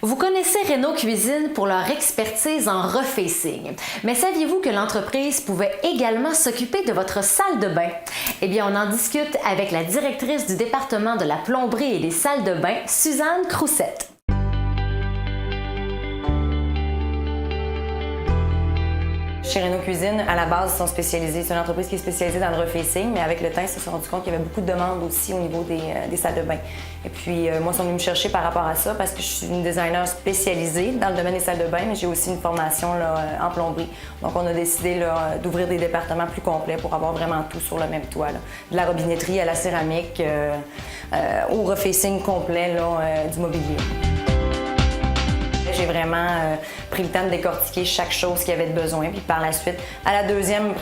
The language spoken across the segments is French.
Vous connaissez Renault Cuisine pour leur expertise en refacing. Mais saviez-vous que l'entreprise pouvait également s'occuper de votre salle de bain? Eh bien, on en discute avec la directrice du département de la plomberie et des salles de bain, Suzanne Crousset. Chez Renault Cuisine, à la base, ils sont spécialisés. C'est une entreprise qui est spécialisée dans le refacing, mais avec le temps, ils se sont rendus compte qu'il y avait beaucoup de demandes aussi au niveau des salles de bain. Et puis, moi, ils sont venus me chercher par rapport à ça parce que je suis une designer spécialisée dans le domaine des salles de bain, mais j'ai aussi une formation là, en plomberie. Donc, on a décidé d'ouvrir des départements plus complets pour avoir vraiment tout sur le même toit. Là. De la robinetterie à la céramique, au refacing complet là, du mobilier. J'ai vraiment pris le temps de décortiquer chaque chose qu'il y avait de besoin. Puis par la suite, à la deuxième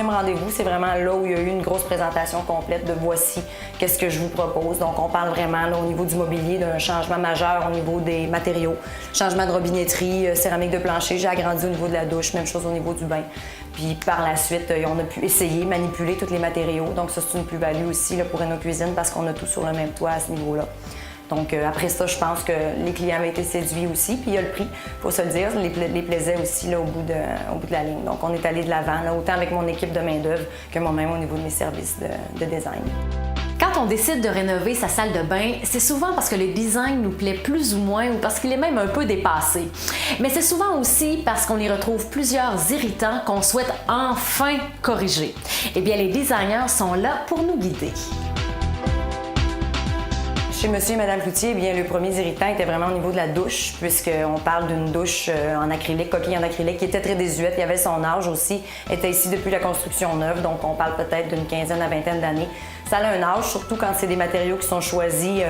rendez-vous, c'est vraiment là où il y a eu une grosse présentation complète de voici qu'est-ce que je vous propose. Donc on parle vraiment là, au niveau du mobilier d'un changement majeur au niveau des matériaux. Changement de robinetterie, céramique de plancher, j'ai agrandi au niveau de la douche, même chose au niveau du bain. Puis par la suite, on a pu essayer, manipuler tous les matériaux. Donc ça, c'est une plus-value aussi là, pour Renault Cuisine parce qu'on a tout sur le même toit à ce niveau-là. Donc après ça, je pense que les clients avaient été séduits aussi. Puis il y a le prix, il faut se le dire, les plaisait aussi là, au bout de la ligne. Donc on est allé de l'avant, là, autant avec mon équipe de main-d'œuvre que moi-même au niveau de mes services de design. Quand on décide de rénover sa salle de bain, c'est souvent parce que le design nous plaît plus ou moins ou parce qu'il est même un peu dépassé. Mais c'est souvent aussi parce qu'on y retrouve plusieurs irritants qu'on souhaite enfin corriger. Eh bien, les designers sont là pour nous guider. Chez Monsieur et Madame Cloutier, eh bien, le premier irritant était vraiment au niveau de la douche, puisqu'on parle d'une douche en acrylique, coquille en acrylique, qui était très désuète. Il y avait son âge aussi, était ici depuis la construction neuve, donc on parle peut-être d'une quinzaine à vingtaine d'années. Ça a un âge, surtout quand c'est des matériaux qui sont choisis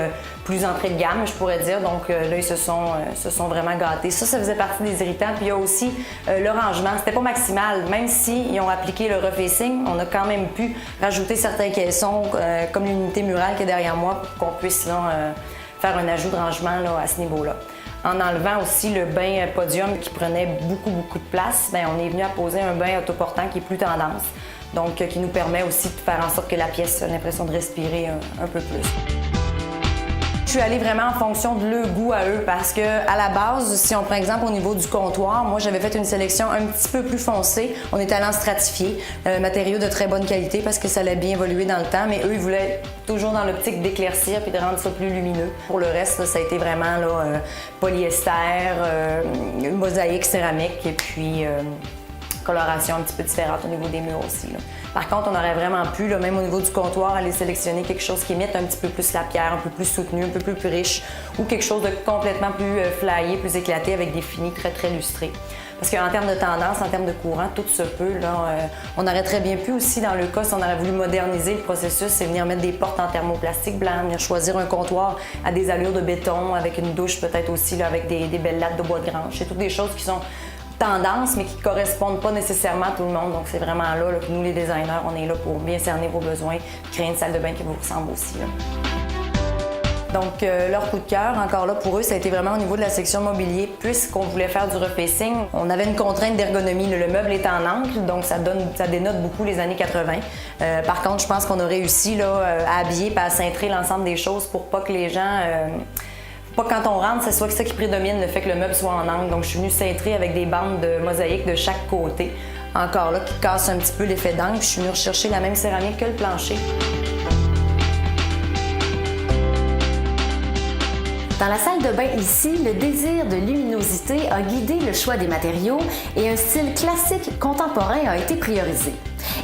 plus entrée de gamme, je pourrais dire. Donc là, ils se sont vraiment gâtés. Ça faisait partie des irritants. Puis il y a aussi le rangement. C'était pas maximal. Même s'ils ont appliqué le refacing, on a quand même pu rajouter certains caissons, comme l'unité murale qui est derrière moi, pour qu'on puisse là, faire un ajout de rangement là, à ce niveau-là. En enlevant aussi le bain podium qui prenait beaucoup de place, bien, on est venu à poser un bain autoportant qui est plus tendance. Donc, qui nous permet aussi de faire en sorte que la pièce a l'impression de respirer un peu plus. Je suis allée vraiment en fonction de leur goût à eux parce que à la base, si on prend exemple au niveau du comptoir, moi j'avais fait une sélection un petit peu plus foncée. On est allé en stratifier, matériaux de très bonne qualité parce que ça allait bien évoluer dans le temps, mais eux ils voulaient toujours dans l'optique d'éclaircir puis de rendre ça plus lumineux. Pour le reste, là, ça a été vraiment là, polyester, mosaïque céramique et puis coloration un petit peu différente au niveau des murs aussi. Là. Par contre, on aurait vraiment pu, là, même au niveau du comptoir, aller sélectionner quelque chose qui imite un petit peu plus la pierre, un peu plus soutenu, un peu plus riche, ou quelque chose de complètement plus flyé, plus éclaté, avec des finis très lustrés. Parce qu'en termes de tendance, en termes de courant, tout se peut. Là, on aurait très bien pu aussi, dans le cas, si on aurait voulu moderniser le processus, c'est venir mettre des portes en thermoplastique blanc, venir choisir un comptoir à des allures de béton, avec une douche peut-être aussi là, avec des belles lattes de bois de grange. C'est toutes des choses qui sont tendances, mais qui ne correspondent pas nécessairement à tout le monde. Donc, c'est vraiment là que nous, les designers, on est là pour bien cerner vos besoins et créer une salle de bain qui vous ressemble aussi. Là. Donc, leur coup de cœur, encore là, pour eux, ça a été vraiment au niveau de la section mobilier, puisqu'on voulait faire du refacing. On avait une contrainte d'ergonomie. Le meuble est en encre, donc ça dénote beaucoup les années 80. Par contre, je pense qu'on a réussi là, à habiller et à cintrer l'ensemble des choses pour pas que les gens... Pas quand on rentre, ce soit ça qui prédomine, le fait que le meuble soit en angle. Donc, je suis venue cintrer avec des bandes de mosaïque de chaque côté. Encore là, qui casse un petit peu l'effet d'angle. Je suis venue rechercher la même céramique que le plancher. Dans la salle de bain ici, le désir de luminosité a guidé le choix des matériaux et un style classique contemporain a été priorisé.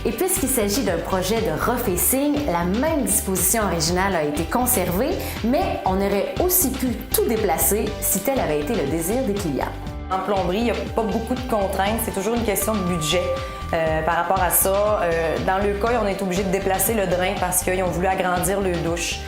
Et puisqu'il s'agit d'un projet de refacing, la même disposition originale a été conservée, mais on aurait aussi pu tout déplacer si tel avait été le désir des clients. En plomberie, il n'y a pas beaucoup de contraintes, c'est toujours une question de budget. Par rapport à ça, dans le cas, on est obligé de déplacer le drain parce qu'ils ont voulu agrandir le douche.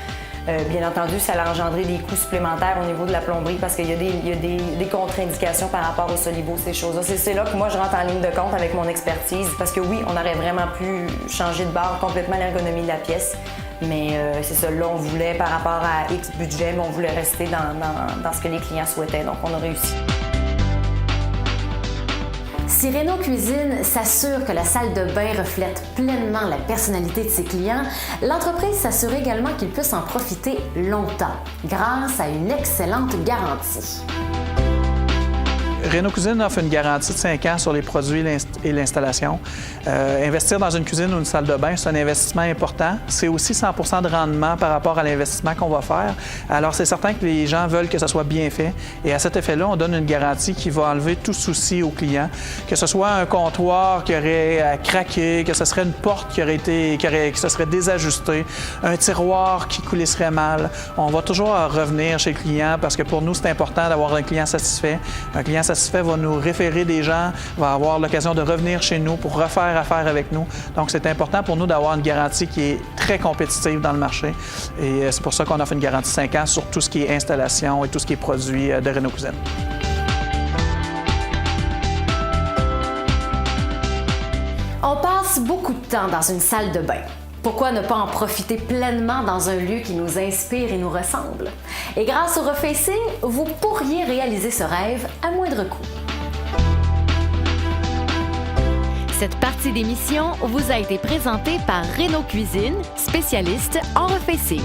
Bien entendu, ça a engendré des coûts supplémentaires au niveau de la plomberie parce qu'il y a des contre-indications par rapport au Solibo, ces choses-là. C'est là que moi, je rentre en ligne de compte avec mon expertise parce que oui, on aurait vraiment pu changer de barre complètement l'ergonomie de la pièce. Mais c'est ça, là, on voulait, par rapport à X budget, mais on voulait rester dans ce que les clients souhaitaient. Donc, on a réussi. Si Renault Cuisine s'assure que la salle de bain reflète pleinement la personnalité de ses clients, l'entreprise s'assure également qu'ils puissent en profiter longtemps, grâce à une excellente garantie. Renault Cuisine offre une garantie de 5 ans sur les produits et l'installation. Investir dans une cuisine ou une salle de bain, c'est un investissement important. C'est aussi 100% de rendement par rapport à l'investissement qu'on va faire. Alors, c'est certain que les gens veulent que ça soit bien fait. Et à cet effet-là, on donne une garantie qui va enlever tout souci aux clients. Que ce soit un comptoir qui aurait craqué, que ce serait une porte qui se serait désajustée, un tiroir qui coulisserait mal. On va toujours revenir chez le client parce que pour nous, c'est important d'avoir un client satisfait. Un client satisfait va nous référer des gens, va avoir l'occasion de revenir chez nous pour refaire affaire avec nous. Donc, c'est important pour nous d'avoir une garantie qui est très compétitive dans le marché. Et c'est pour ça qu'on offre une garantie 5 ans sur tout ce qui est installation et tout ce qui est produit de Renault Cuisine. On passe beaucoup de temps dans une salle de bain. Pourquoi ne pas en profiter pleinement dans un lieu qui nous inspire et nous ressemble? Et grâce au refacing, vous pourriez réaliser ce rêve à moindre coût. Cette partie d'émission vous a été présentée par Renault Cuisine, spécialiste en refacing.